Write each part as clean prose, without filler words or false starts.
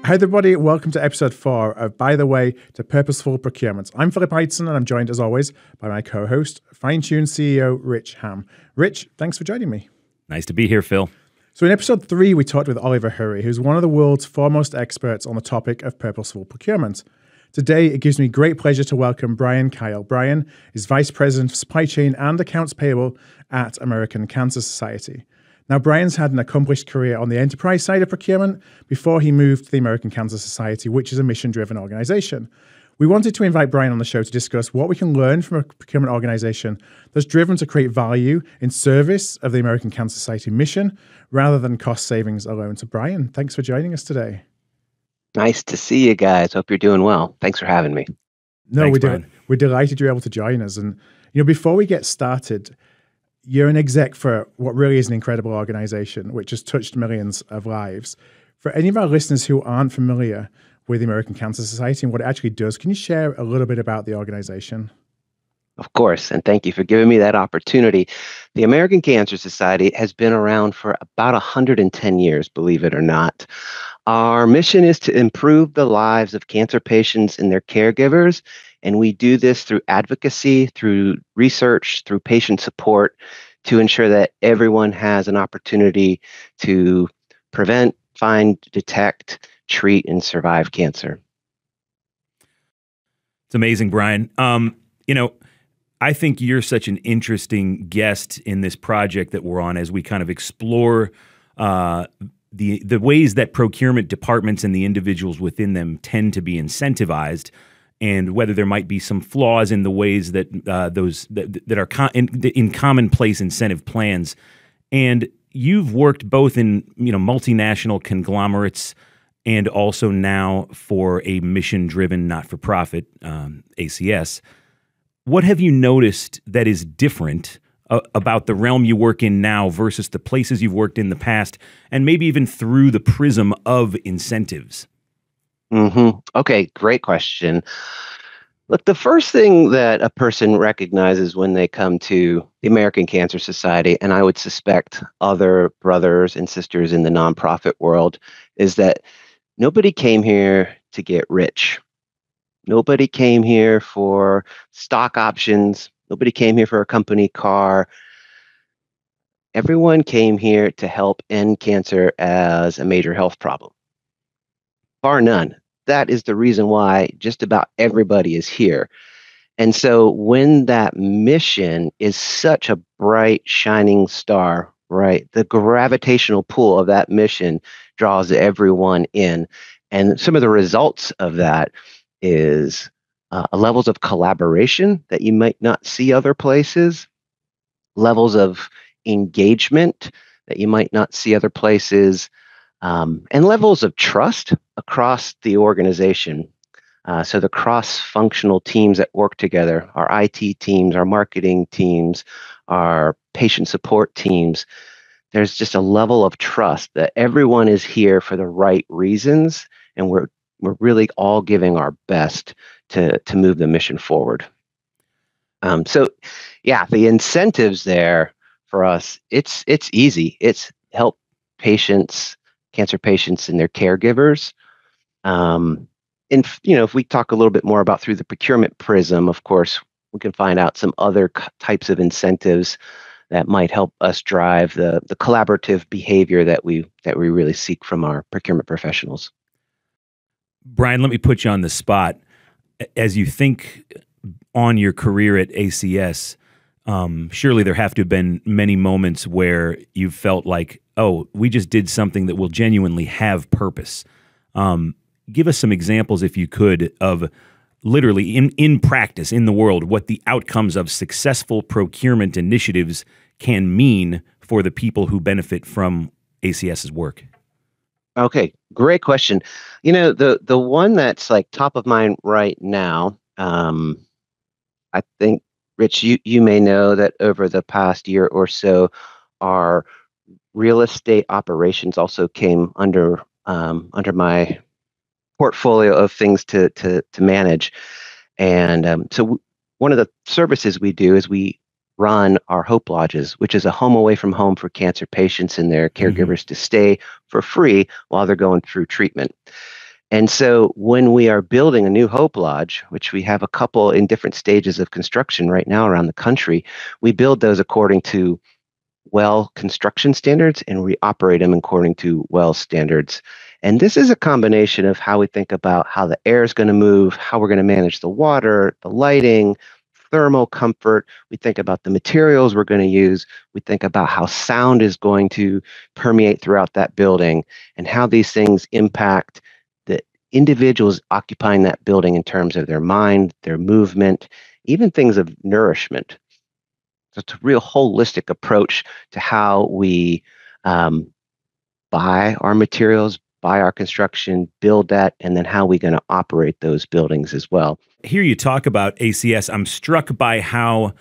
Hi everybody, welcome to episode 4 of By the Way to Purposeful Procurement. I'm Philip Ideson and I'm joined as always by my co-host, Fine-Tune CEO Rich Ham. Rich, thanks for joining me. Nice to be here, Phil. So in episode 3, we talked with Oliver Hurry, who's one of the world's foremost experts on the topic of purposeful procurement. Today, it gives me great pleasure to welcome Brian Kyle. Brian is Vice President of Supply Chain and Accounts Payable at American Cancer Society. Now, Brian's had an accomplished career on the enterprise side of procurement before he moved to the American Cancer Society, which is a mission-driven organization. We wanted to invite Brian on the show to discuss what we can learn from a procurement organization that's driven to create value in service of the American Cancer Society mission rather than cost savings alone. So, Brian, thanks for joining us today. Nice to see you guys. Hope you're doing well. Thanks for having me. No, Thanks, we're delighted you're able to join us. And, before we get started, you're an exec for what really is an incredible organization, which has touched millions of lives. For any of our listeners who aren't familiar with the American Cancer Society and what it actually does, can you share a little bit about the organization? Of course, and thank you for giving me that opportunity. The American Cancer Society has been around for about 110 years, believe it or not. Our mission is to improve the lives of cancer patients and their caregivers, and we do this through advocacy, through research, through patient support to ensure that everyone has an opportunity to prevent, find, detect, treat, and survive cancer. It's amazing, Brian. I think you're such an interesting guest in this project that we're on as we kind of explore the ways that procurement departments and the individuals within them tend to be incentivized, and whether there might be some flaws in the ways that that are in commonplace incentive plans. And you've worked both in multinational conglomerates and also now for a mission-driven not-for-profit ACS. What have you noticed that is different about the realm you work in now versus the places you've worked in the past, and maybe even through the prism of incentives? Okay, great question. Look, the first thing that a person recognizes when they come to the American Cancer Society, and I would suspect other brothers and sisters in the nonprofit world, is that nobody came here to get rich. Nobody came here for stock options. Nobody came here for a company car. Everyone came here to help end cancer as a major health problem. Bar none. That is the reason why just about everybody is here. And so when that mission is such a bright, shining star, right, the gravitational pull of that mission draws everyone in. And some of the results of that is levels of collaboration that you might not see other places, levels of engagement that you might not see other places, and levels of trust across the organization. So the cross-functional teams that work together, our IT teams, our marketing teams, our patient support teams, there's just a level of trust that everyone is here for the right reasons, and we're really all giving our best to move the mission forward. So yeah, the incentives there for us, it's easy. It's help patients, cancer patients and their caregivers. And if we talk a little bit more about through the procurement prism, of course, we can find out some other types of incentives that might help us drive the collaborative behavior that we really seek from our procurement professionals. Brian, let me put you on the spot. As you think on your career at ACS, surely there have to have been many moments where you felt like, oh, we just did something that will genuinely have purpose. Give us some examples, if you could, of literally in practice, in the world, what the outcomes of successful procurement initiatives can mean for the people who benefit from ACS's work. Okay, great question. The one that's like top of mind right now, I think, Rich, you may know that over the past year or so, our real estate operations also came under my portfolio of things to manage. And so one of the services we do is we run our Hope Lodges, which is a home away from home for cancer patients and their caregivers to stay for free while they're going through treatment. And so when we are building a new Hope Lodge, which we have a couple in different stages of construction right now around the country, we build those according to well construction standards, and we operate them according to well standards. And this is a combination of how we think about how the air is going to move, how we're going to manage the water, the lighting, thermal comfort. We think about the materials we're going to use. We think about how sound is going to permeate throughout that building and how these things impact the individuals occupying that building in terms of their mind, their movement, even things of nourishment. So it's a real holistic approach to how we buy our materials, buy our construction, build that, and then how we're going to operate those buildings as well. Hear you talk about ACS. I'm struck by how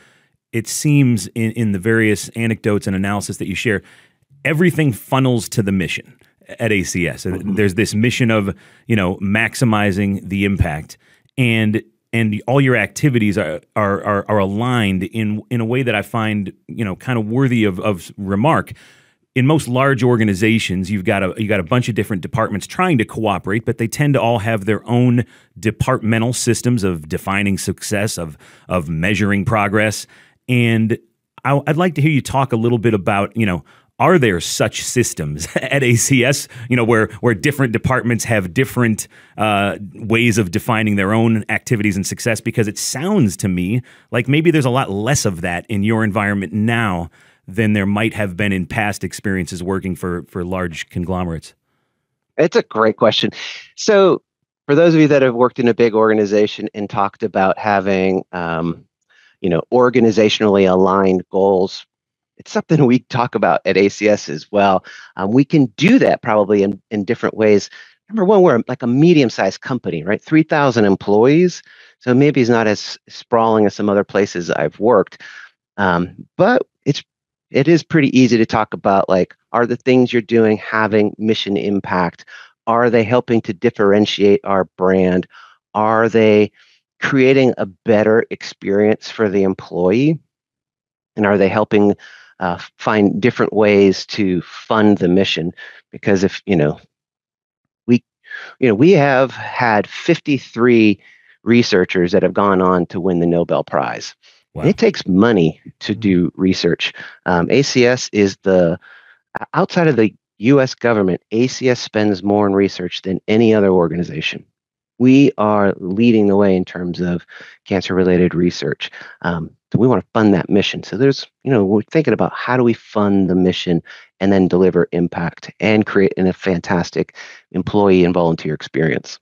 it seems in the various anecdotes and analysis that you share, everything funnels to the mission at ACS. Mm-hmm. There's this mission of, maximizing the impact, and all your activities are aligned in a way that I find, kind of worthy of remark. In most large organizations, you've got a bunch of different departments trying to cooperate, but they tend to all have their own departmental systems of defining success, of measuring progress. And I'd like to hear you talk a little bit about, are there such systems at ACS, where different departments have different ways of defining their own activities and success? Because it sounds to me like maybe there's a lot less of that in your environment now than there might have been in past experiences working for large conglomerates. It's a great question. So for those of you that have worked in a big organization and talked about having, organizationally aligned goals, it's something we talk about at ACS as well. We can do that probably in different ways. Number one, we're like a medium-sized company, right? 3,000 employees. So maybe it's not as sprawling as some other places I've worked. But it is pretty easy to talk about, like, are the things you're doing having mission impact? Are they helping to differentiate our brand? Are they creating a better experience for the employee? And are they helping find different ways to fund the mission? Because if we have had 53 researchers that have gone on to win the Nobel Prize. Wow. It takes money to do research. ACS is outside of the U.S. government, ACS spends more in research than any other organization. We are leading the way in terms of cancer-related research. So we want to fund that mission. So we're thinking about how do we fund the mission and then deliver impact and create a fantastic employee and volunteer experience.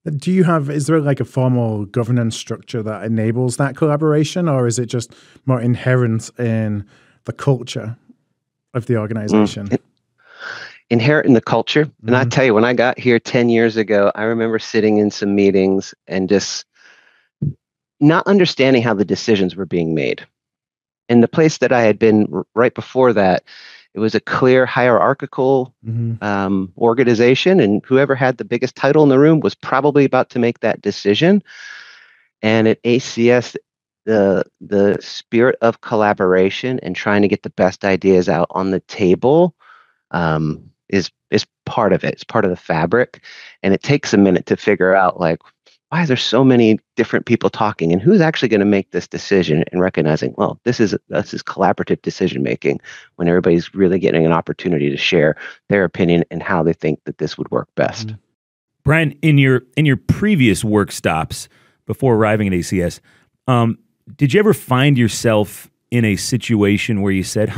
Is there like a formal governance structure that enables that collaboration, or is it just more inherent in the culture of the organization? Inherent in the culture. Mm-hmm. And I tell you, when I got here 10 years ago, I remember sitting in some meetings and just not understanding how the decisions were being made. And the place that I had been right before that, it was a clear hierarchical organization, and whoever had the biggest title in the room was probably about to make that decision. And at ACS, the spirit of collaboration and trying to get the best ideas out on the table is part of it. It's part of the fabric, and it takes a minute to figure out, like, why are there so many different people talking, and who's actually going to make this decision, and recognizing, well, this is collaborative decision making when everybody's really getting an opportunity to share their opinion and how they think that this would work best. Mm-hmm. Brian, in your previous work stops before arriving at ACS, did you ever find yourself in a situation where you said,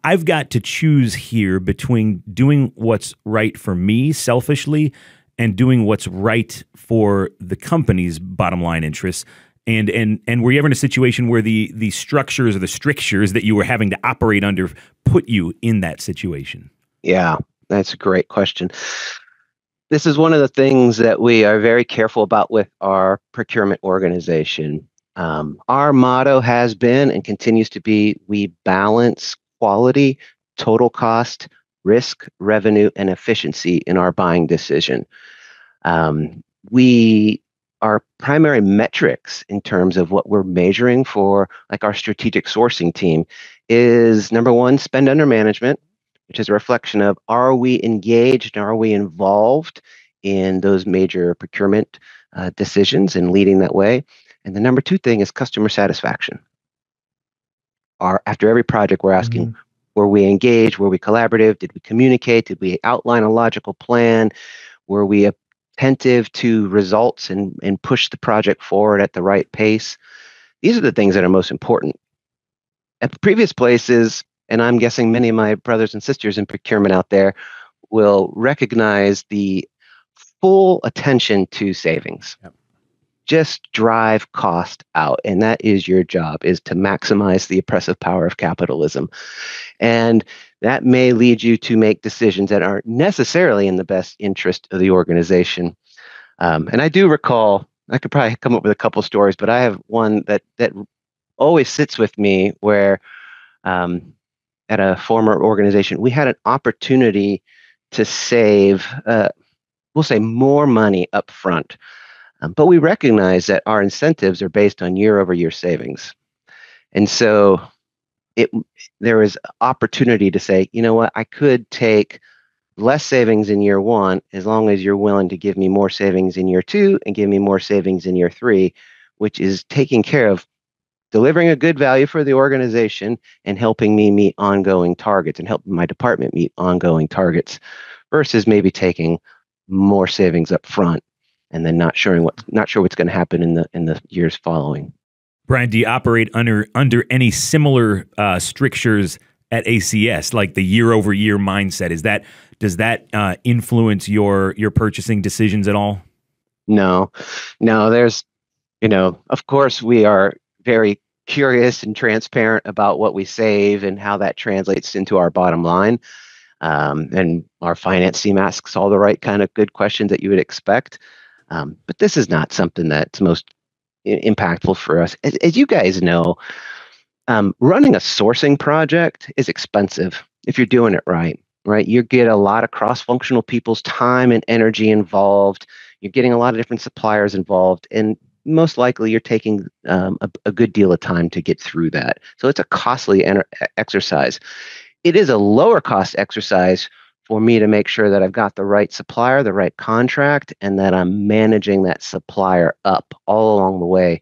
I've got to choose here between doing what's right for me selfishly and doing what's right for the company's bottom line interests? And were you ever in a situation where the structures or the strictures that you were having to operate under put you in that situation? Yeah, that's a great question. This is one of the things that we are very careful about with our procurement organization. Our motto has been and continues to be, we balance quality, total cost, risk, revenue, and efficiency in our buying decision. Our primary metrics in terms of what we're measuring for, like, our strategic sourcing team, is number one, spend under management, which is a reflection of, are we engaged and are we involved in those major procurement decisions and leading that way? And the number two thing is customer satisfaction. After every project, we're asking, were we engaged? Were we collaborative? Did we communicate? Did we outline a logical plan? Were we attentive to results and push the project forward at the right pace? These are the things that are most important. At previous places, and I'm guessing many of my brothers and sisters in procurement out there will recognize the full attention to savings. Yep. Just drive cost out. And that is your job, is to maximize the oppressive power of capitalism. And that may lead you to make decisions that aren't necessarily in the best interest of the organization. And I do recall, I could probably come up with a couple stories, but I have one that always sits with me where at a former organization, we had an opportunity to save, we'll say, more money up front. But we recognize that our incentives are based on year-over-year savings. And so there is opportunity to say, you know what, I could take less savings in year one as long as you're willing to give me more savings in year two and give me more savings in year three, which is taking care of delivering a good value for the organization and helping me meet ongoing targets and helping my department meet ongoing targets, versus maybe taking more savings up front and then not sure what's going to happen in the years following. Brian, do you operate under any similar strictures at ACS, like the year-over-year mindset? Does that influence your purchasing decisions at all? No. There's, of course, we are very curious and transparent about what we save and how that translates into our bottom line. And our finance team asks all the right kind of good questions that you would expect. But this is not something that's most impactful for us. As you guys know, running a sourcing project is expensive if you're doing it right? You get a lot of cross-functional people's time and energy involved. You're getting a lot of different suppliers involved, and most likely you're taking a good deal of time to get through that. So it's a costly exercise. It is a lower cost exercise for me to make sure that I've got the right supplier, the right contract, and that I'm managing that supplier up all along the way.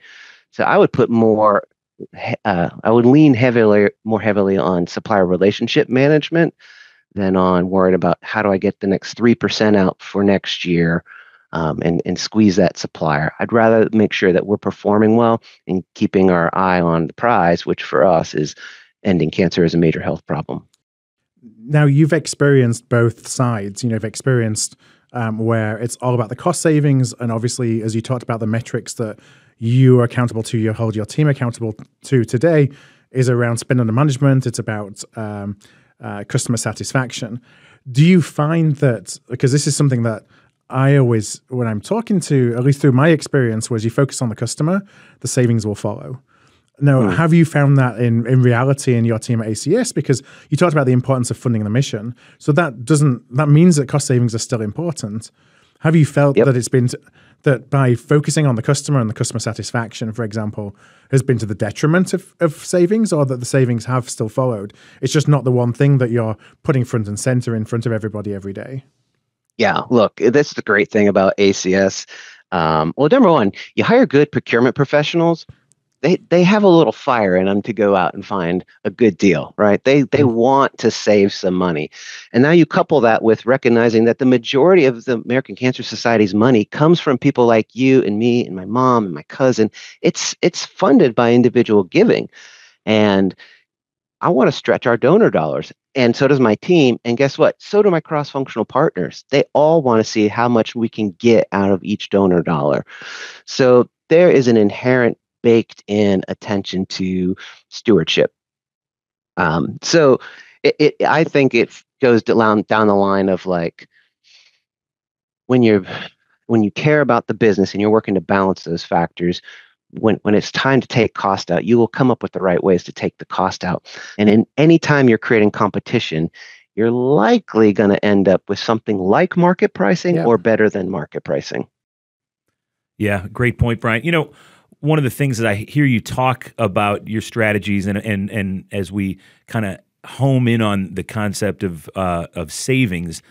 So I would put I would lean more heavily on supplier relationship management than on worried about how do I get the next 3% out for next year, and squeeze that supplier. I'd rather make sure that we're performing well and keeping our eye on the prize, which for us is ending cancer as a major health problem. Now, you've experienced both sides. You've experienced where it's all about the cost savings, and obviously, as you talked about, the metrics that you are accountable to, you hold your team accountable to today, is around spend under management. It's about customer satisfaction. Do you find that, because this is something that I always, when I'm talking to, at least through my experience, was you focus on the customer, the savings will follow. Now, have you found that in reality in your team at ACS? Because you talked about the importance of funding the mission. So that means that cost savings are still important. Have you felt that it's been that by focusing on the customer and the customer satisfaction, for example, has been to the detriment of savings, or that the savings have still followed? It's just not the one thing that you're putting front and center in front of everybody every day. Yeah, look, that's the great thing about ACS. Well, number one, you hire good procurement professionals. They have a little fire in them to go out and find a good deal, right? They want to save some money. And now you couple that with recognizing that the majority of the American Cancer Society's money comes from people like you and me and my mom and my cousin. It's funded by individual giving. And I want to stretch our donor dollars. And so does my team. And guess what? So do my cross-functional partners. They all want to see how much we can get out of each donor dollar. So there is an inherent baked in attention to stewardship. So I think it goes down the line of, like, when you care about the business and you're working to balance those factors, when it's time to take cost out, you will come up with the right ways to take the cost out. And in any time you're creating competition, you're likely going to end up with something like market pricing or better than market pricing. Yeah, great point, Brian. One of the things that I hear you talk about your strategies, and as we kind of home in on the concept of savings.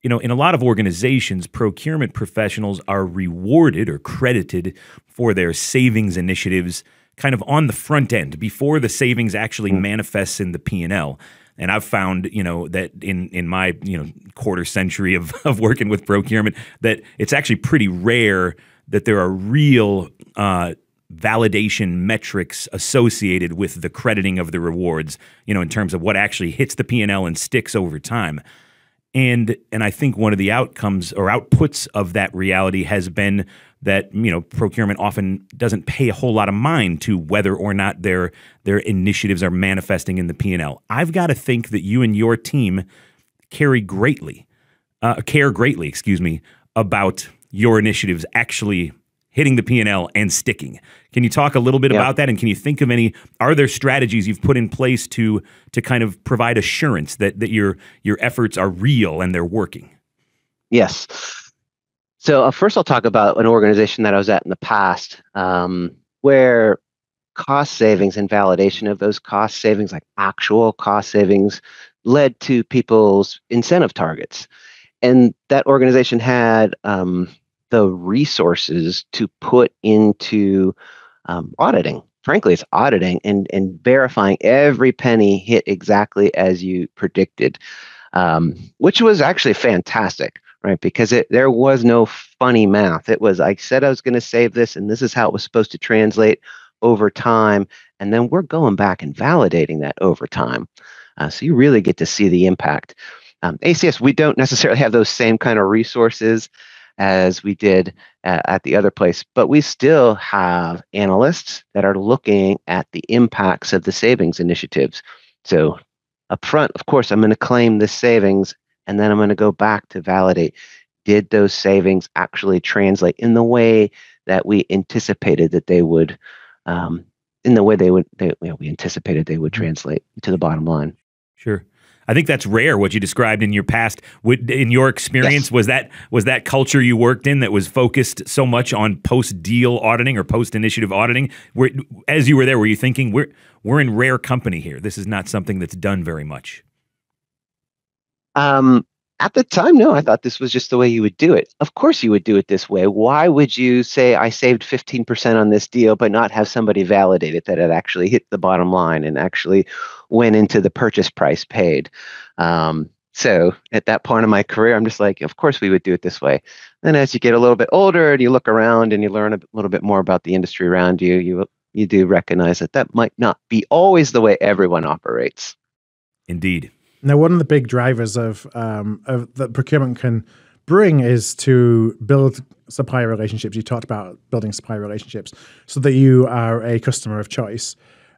In a lot of organizations, procurement professionals are rewarded or credited for their savings initiatives kind of on the front end before the savings actually manifests in the P&L. And I've found, that in my, quarter century of working with procurement, that it's actually pretty rare that there are real validation metrics associated with the crediting of the rewards, in terms of what actually hits the P&L and sticks over time. And I think one of the outcomes or outputs of that reality has been that procurement often doesn't pay a whole lot of mind to whether or not their initiatives are manifesting in the P&L. I've got to think that you and your team care greatly, about your initiatives actually hitting the P&L and sticking. Can you talk a little bit about that? And can you think of are there strategies you've put in place to kind of provide assurance that your efforts are real and they're working? Yes. So first I'll talk about an organization that I was at in the past, where cost savings and validation of those cost savings, like actual cost savings, led to people's incentive targets. And that organization had the resources to put into auditing. Frankly, it's auditing and verifying every penny hit exactly as you predicted, which was actually fantastic, right? Because there was no funny math. It was, I said I was going to save this, and this is how it was supposed to translate over time. And then we're going back and validating that over time. So you really get to see the impact. ACS, we don't necessarily have those same kind of resources as we did at the other place, but we still have analysts that are looking at the impacts of the savings initiatives. So up front, of course, I'm going to claim the savings, and then I'm going to go back to validate, did those savings actually translate in the way that we anticipated that they would, we anticipated they would translate to the bottom line. Sure. I think that's rare, what you described in your past. In your experience, yes. was that culture you worked in that was focused so much on post-deal auditing or post-initiative auditing? As you were there, were you thinking, we're in rare company here? This is not something that's done very much. At the time, no, I thought this was just the way you would do it. Of course you would do it this way. Why would you say I saved 15% on this deal, but not have somebody validate it that it actually hit the bottom line and actually went into the purchase price paid? So at that point in my career, I'm just like, of course we would do it this way. Then as you get a little bit older and you look around and you learn a little bit more about the industry around you, you do recognize that might not be always the way everyone operates. Indeed. Now, one of the big drivers of that procurement can bring is to build supplier relationships. You talked about building supplier relationships so that you are a customer of choice.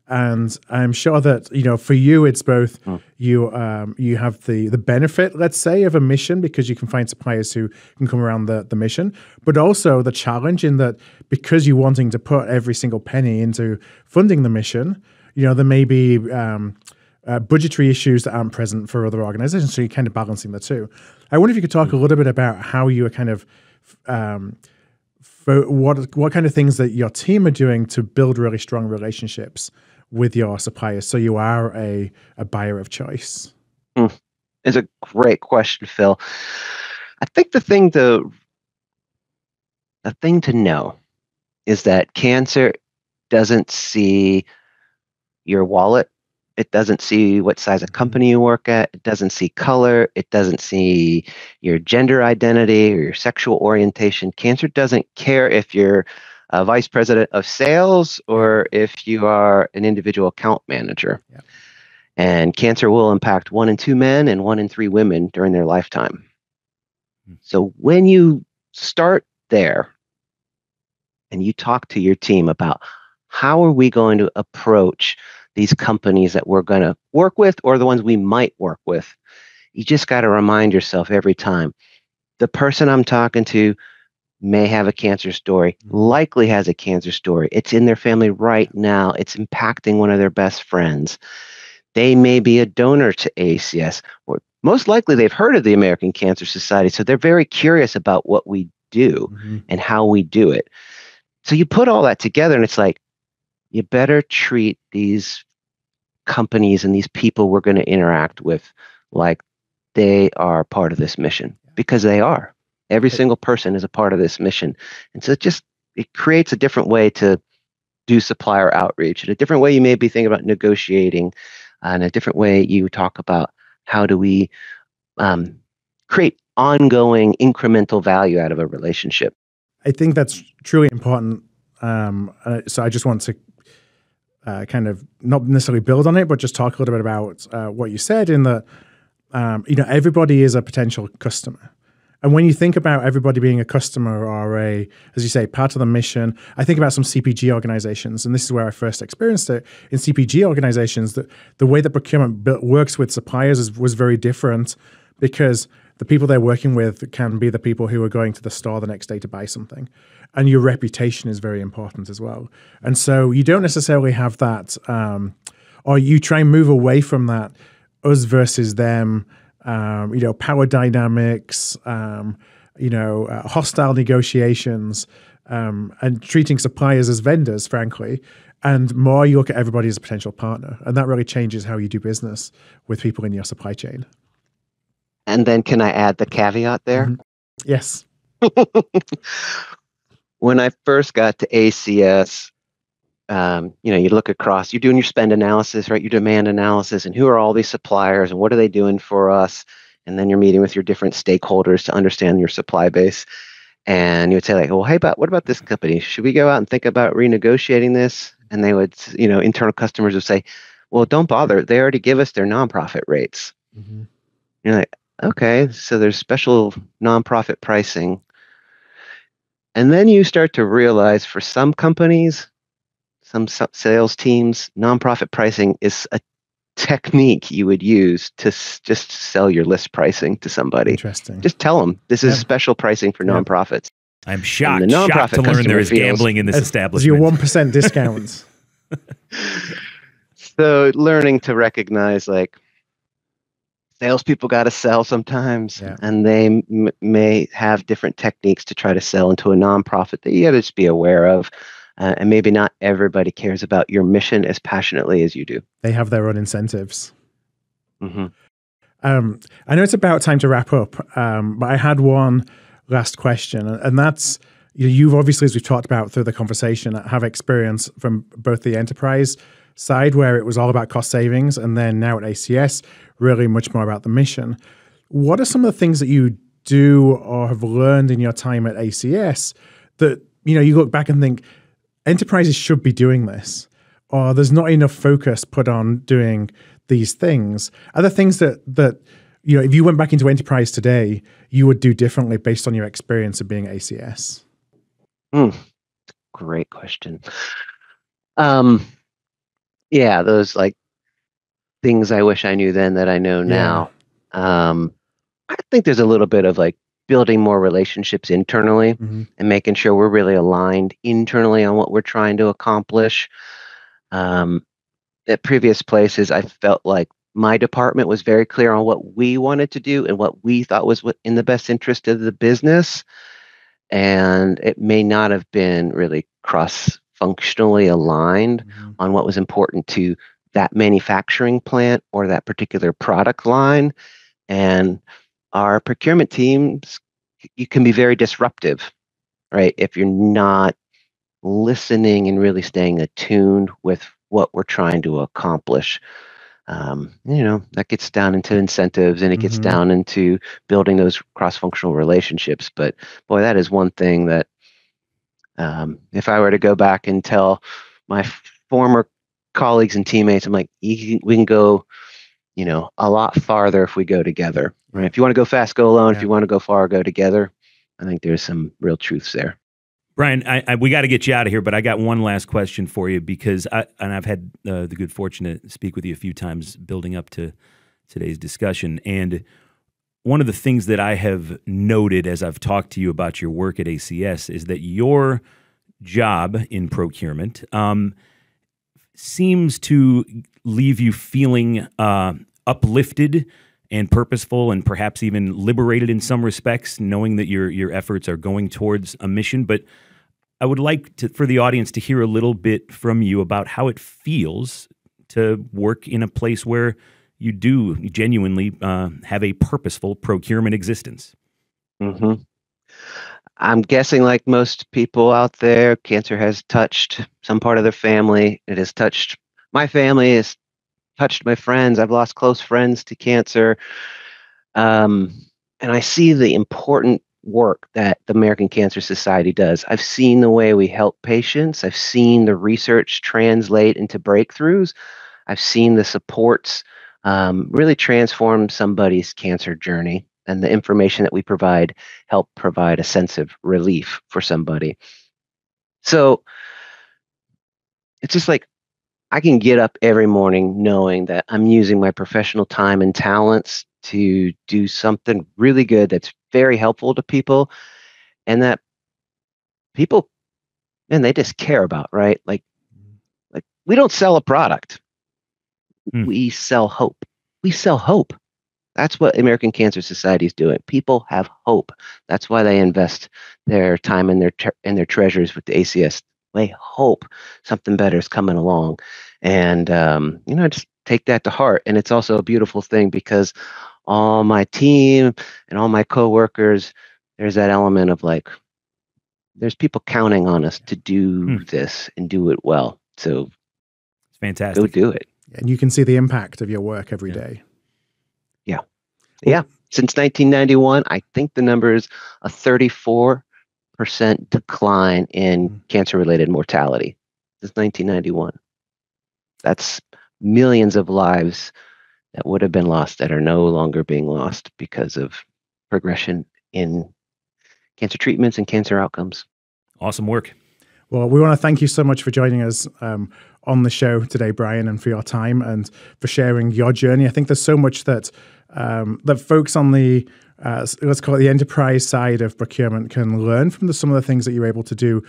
And I'm sure that, for you, it's both you have the benefit, let's say, of a mission because you can find suppliers who can come around the mission, but also the challenge in that because you're wanting to put every single penny into funding the mission, there may be budgetary issues that aren't present for other organizations, so you're kind of balancing the two. I wonder if you could talk a little bit about how you are kind of, what kind of things that your team are doing to build really strong relationships with your suppliers, so you are a buyer of choice. It's a great question, Phil. I think the thing to know is that cancer doesn't see your wallet. It doesn't see what size of company you work at. It doesn't see color. It doesn't see your gender identity or your sexual orientation. Cancer doesn't care if you're a vice president of sales or if you are an individual account manager. Yeah. And cancer will impact 1 in 2 men and 1 in 3 women during their lifetime. So when you start there and you talk to your team about how are we going to approach these companies that we're going to work with or the ones we might work with, you just got to remind yourself every time, the person I'm talking to may have a cancer story, likely has a cancer story. It's in their family right now. It's impacting one of their best friends. They may be a donor to ACS, or most likely they've heard of the American Cancer Society, so they're very curious about what we do and how we do it. So you put all that together and it's like, you better treat these companies and these people we're going to interact with like they are part of this mission, because they are. Every single person is a part of this mission. And so it creates a different way to do supplier outreach, and a different way you may be thinking about negotiating, and a different way you talk about how do we create ongoing incremental value out of a relationship. I think that's truly important. So I just want to kind of not necessarily build on it, but just talk a little bit about what you said in that, everybody is a potential customer. And when you think about everybody being a customer or as you say, part of the mission, I think about some CPG organizations, and this is where I first experienced it. In CPG organizations, the way that procurement works with suppliers was very different, because the people they're working with can be the people who are going to the store the next day to buy something. And your reputation is very important as well. And so you don't necessarily have that, or you try and move away from that us versus them, power dynamics, hostile negotiations, and treating suppliers as vendors, frankly. And more you look at everybody as a potential partner. And that really changes how you do business with people in your supply chain. And then can I add the caveat there? Mm-hmm. Yes. When I first got to ACS, you look across, you're doing your spend analysis, right? Your demand analysis, and who are all these suppliers and what are they doing for us? And then you're meeting with your different stakeholders to understand your supply base. And you would say like, well, hey, what about this company? Should we go out and think about renegotiating this? And they would, internal customers would say, well, don't bother. They already give us their nonprofit rates. Mm-hmm. You're like, okay, so there's special nonprofit pricing. And then you start to realize for some companies, some sales teams, nonprofit pricing is a technique you would use to just sell your list pricing to somebody. Interesting. Just tell them this is special pricing for nonprofits. I'm shocked to learn there is gambling in this establishment. Your 1% discounts. So learning to recognize like salespeople got to sell sometimes, and they may have different techniques to try to sell into a nonprofit that you got to just be aware of. And maybe not everybody cares about your mission as passionately as you do. They have their own incentives. Mm-hmm. I know it's about time to wrap up, but I had one last question, and that's, you've obviously, as we've talked about through the conversation, have experience from both the enterprise side, where it was all about cost savings, and then now at ACS, really much more about the mission. What are some of the things that you do or have learned in your time at ACS that, you look back and think, enterprises should be doing this, or there's not enough focus put on doing these things? Are there things that if you went back into enterprise today, you would do differently based on your experience of being ACS? Great question. Those like things I wish I knew then that I know now. I think there's a little bit of like building more relationships internally, mm-hmm. and making sure we're really aligned internally on what we're trying to accomplish. At previous places, I felt like my department was very clear on what we wanted to do and what we thought was in the best interest of the business. And it may not have been really cross-functionally aligned, mm-hmm. on what was important to that manufacturing plant or that particular product line. And our procurement teams, you can be very disruptive, right? If you're not listening and really staying attuned with what we're trying to accomplish. That gets down into incentives, and it gets, mm-hmm. down into building those cross-functional relationships. But boy, that is one thing that if I were to go back and tell my former colleagues and teammates, I'm like, we can go, a lot farther if we go together. Right? If you want to go fast, go alone. If you want to go far, go together. I think there's some real truths there. Brian, we got to get you out of here, but I got one last question for you, because I've had the good fortune to speak with you a few times building up to today's discussion. And one of the things that I have noted as I've talked to you about your work at ACS is that your job in procurement seems to leave you feeling uplifted and purposeful, and perhaps even liberated in some respects, knowing that your efforts are going towards a mission. But I would like for the audience to hear a little bit from you about how it feels to work in a place where you do genuinely have a purposeful procurement existence. Mm-hmm. I'm guessing, like most people out there, cancer has touched some part of their family. It has touched my family, it's touched my friends. I've lost close friends to cancer. And I see the important work that the American Cancer Society does. I've seen the way we help patients. I've seen the research translate into breakthroughs. I've seen the supports really transform somebody's cancer journey. And the information that we provide help provide a sense of relief for somebody. So it's just like I can get up every morning knowing that I'm using my professional time and talents to do something really good that's very helpful to people, and that people, man, they just care about, right? Like we don't sell a product. We sell hope. We sell hope. That's what American Cancer Society is doing. People have hope. That's why they invest their time and their treasures with the ACS. They hope something better is coming along, and just take that to heart. And it's also a beautiful thing because all my team and all my coworkers, there's that element of like, there's people counting on us to do this and do it well. So it's fantastic. Go do it. And you can see the impact of your work every day. Yeah. Yeah. Since 1991, I think the number is a 34% decline in cancer-related mortality. Since 1991. That's millions of lives that would have been lost that are no longer being lost because of progression in cancer treatments and cancer outcomes. Awesome work. Well, we want to thank you so much for joining us on the show today, Brian, and for your time and for sharing your journey. I think there's so much that that folks on the, let's call it the enterprise side of procurement can learn from some of the things that you're able to do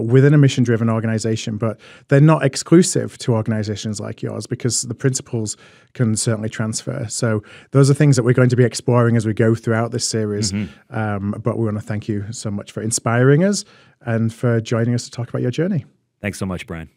within a mission-driven organization, but they're not exclusive to organizations like yours because the principles can certainly transfer. So those are things that we're going to be exploring as we go throughout this series. But we want to thank you so much for inspiring us and for joining us to talk about your journey. Thanks so much, Brian.